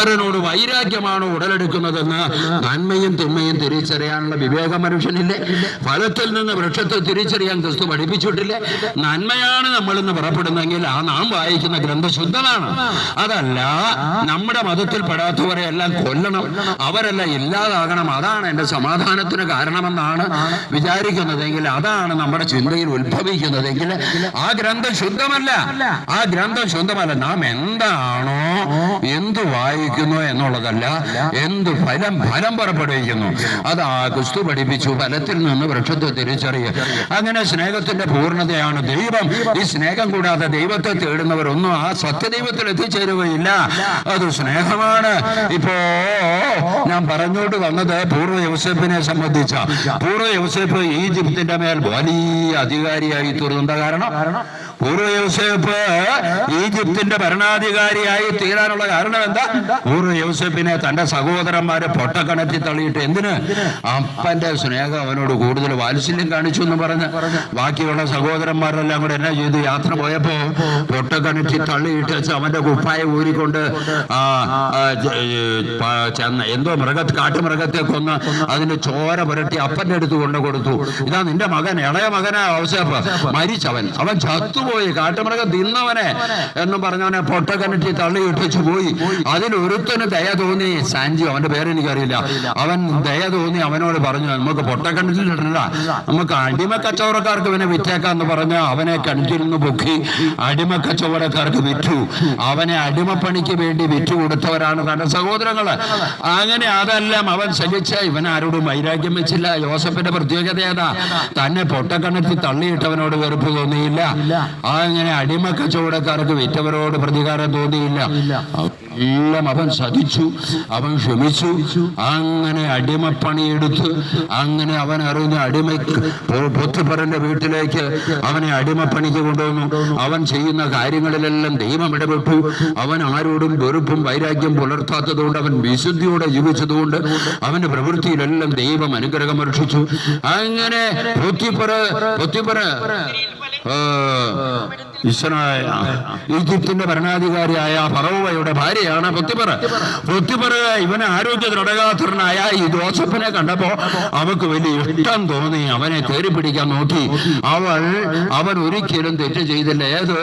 പൊത്തിപ്പരനോട് വൈരാഗ്യമാണോ ഉടലെടുക്കുന്നതെന്ന് നന്മയും തിന്മയും തിരിച്ചറിയാനുള്ള വിവേക മനുഷ്യനില്ലേ? ഫലത്തിൽ നിന്ന് വൃക്ഷത്തെ തിരിച്ചറിയാൻ ക്രിസ്തു പഠിപ്പിച്ചിട്ടില്ലേ? നന്മയാണ് നമ്മളിന്ന് പുറപ്പെടുന്നെങ്കിൽ ആ നാം വായിക്കുന്ന ഗ്രന്ഥം ശുദ്ധമാണ്. അതല്ല നമ്മുടെ മതത്തിൽ പെടാത്തവരെ എല്ലാം കൊല്ലണം, അവരെല്ലാം ഇല്ലാതാകണം, അതാണ് എൻ്റെ സമാധാനത്തിന് കാരണമെന്നാണ് വിചാരിക്കുന്നതെങ്കിൽ, അതാണ് നമ്മുടെ ചിന്തയിൽ ഉത്ഭവിക്കുന്നതെങ്കിൽ ആ ഗ്രന്ഥം ശുദ്ധമല്ല. ആ ഗ്രന്ഥം ശുദ്ധമല്ല. നാം എന്താണോ എന്ത് വായിക്കുന്നു എന്നുള്ളതല്ല, എന്ത് ഫലം പുറപ്പെടുവിക്കുന്നു അതാ ക്രിസ്തു പഠിപ്പിച്ചു. ഫലത്തിൽ നിന്ന് വൃക്ഷത്തെ തിരിച്ചറിയുക. അങ്ങനെ സ്നേഹത്തിന്റെ പൂർണ്ണതയാണ് ദൈവം. ഈ സ്നേഹം കൂടാതെ ദൈവത്തെ തേടുന്നവരൊന്നും ആ സത്യദൈവത്തിൽ എത്തിച്ചേരുകയില്ല. അത് സ്നേഹമാണ്. ഇപ്പോ ഞാൻ പറഞ്ഞോട്ട് വന്നത് പൂർവ്വ യോസേപ്പിനെ സംബന്ധിച്ച. പൂർവ്വ യോസേപ്പ് ഈജിപ്തിന്റെ മേൽ വലിയ അധികാരിയായി തീർന്ന കാരണം, പൂർവ്വ യോസേപ്പ് ഈജിപ്തിന്റെ ഭരണാധികാരിയായി തീരാനുള്ള കാരണം എന്താ? പൂർവ്വ യോസേപ്പിനെ തന്റെ സഹോദരന്മാരെ പൊട്ടക്കണറ്റി തള്ളിയിട്ട് എന്തിന്? അപ്പന്റെ സ്നേഹം അവനോട് കൂടുതൽ വാത്സല്യം കാണിച്ചു എന്ന് പറഞ്ഞ് ബാക്കിയുള്ള സഹോദരന്മാരെല്ലാം കൂടെ എന്നാ ചെയ്തു? യാത്ര പോയപ്പോ പൊട്ടക്കണറ്റി തള്ളിയിട്ട് അവന്റെ കുപ്പായ ഊരിക്കൊണ്ട് എന്തോ കാട്ടുമൃഗത്തെ കൊന്ന് അതിന്റെ ചോര പുരട്ടി അപ്പന്റെ അടുത്ത് കൊണ്ടു കൊടുത്തു. ഇതാ നിന്റെ മകൻ, ഇളയ മകനാ യോസേപ്പ്, മരിച്ചവൻ, അവൻ ചത്തുപോയി, കാട്ടുമൃഗം തിന്നവനെ എന്ന് പറഞ്ഞവനെ പൊട്ടക്കണറ്റി തള്ളിയിട്ടിച്ചു പോയി. അതിലൊരുത്തന് ദയ തോന്നി, സാഞ്ചി അവന്റെ പേരെനിക്കറിയില്ല, അവൻ ദയ തോന്നി അവനോട് പറഞ്ഞു, നമുക്ക് പൊട്ടക്കണറ്റിലിട്ടില്ല, നമുക്ക് അടിമ കച്ചവടക്കാർക്ക് ഇവനെ വിറ്റേക്കാന്ന് പറഞ്ഞ് അവനെ കിണറ്റിൽ നിന്ന് പൊക്കി അടിമ കച്ചവടക്കാർക്ക് വിറ്റു. അവനെ അടിമപ്പണിക്ക് വേണ്ടി വിറ്റു കൊടുത്തവരാണ് തന്റെ സഹോദരങ്ങള്. അങ്ങനെ അതെല്ലാം അവൻ സഹിച്ച, ഇവൻ ആരോടും വൈരാഗ്യം വെച്ചില്ല. യോസഫിന്റെ പ്രത്യേകത ഏതാ? തന്നെ പൊട്ടക്കണത്തിൽ തള്ളിയിട്ടവനോട് വെറുപ്പ് തോന്നിയില്ല. അങ്ങനെ അടിമ കച്ചവടക്കാർക്ക് വിറ്റവരോട് പ്രതികാരം തോന്നിയില്ല. എല്ലാം അവൻ സഹിച്ചു, അവൻ ക്ഷമിച്ചു. അങ്ങനെ അടിമപ്പണിയെടുത്ത് അങ്ങനെ അവൻ അറിഞ്ഞ പൊത്തിപ്പറന്റെ വീട്ടിലേക്ക് അവനെ അടിമപ്പണിക്ക് കൊണ്ടുവന്നു. അവൻ ചെയ്യുന്ന കാര്യങ്ങളിലെല്ലാം ദൈവം ഇടപെട്ടു. അവൻ ആരോടും വെറുപ്പും വൈരാഗ്യം പുലർത്താത്തതുകൊണ്ട്, അവൻ വിശുദ്ധിയോടെ ജീവിച്ചതുകൊണ്ട് അവന്റെ പ്രവൃത്തിയിലെല്ലാം ദൈവം അനുഗ്രഹം വർഷിച്ചു. അങ്ങനെ പൊത്തിപ്പറ ഈജിപ്തിന്റെ ഭരണാധികാരിയായ ഫറവോയുടെ ഭാര്യയാണ് പൊത്തിപ്പറ. ഇവന് ആരോഗ്യ ദൃഢഗാത്രനായ ഈ ജോസഫിനെ കണ്ടപ്പോ അവക്ക് വലിയ ഇഷ്ടം തോന്നി. അവനെ കയറി പിടിക്കാൻ നോക്കി. അവൻ ഒരിക്കലും തെറ്റ് ചെയ്തില്ല. ഏത്?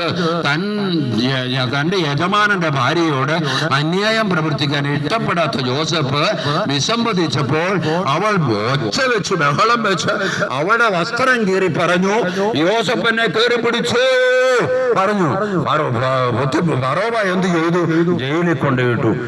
തന്റെ യജമാനന്റെ ഭാര്യയോട് അന്യായം പ്രവർത്തിക്കാൻ ഇഷ്ടപ്പെടാത്ത ജോസഫ് വിസമ്മതിച്ചപ്പോൾ അവൾ ഒച്ച വെച്ച് ബഹളം വെച്ച് അവളുടെ വസ്ത്രം കീറി പറഞ്ഞു, യോസഫിനെ കയറി പിടിച്ചു പറഞ്ഞു. ഫറോവ എന്ത് ചെയ്തു? ജയിലിൽ കൊണ്ടുവിട്ടു.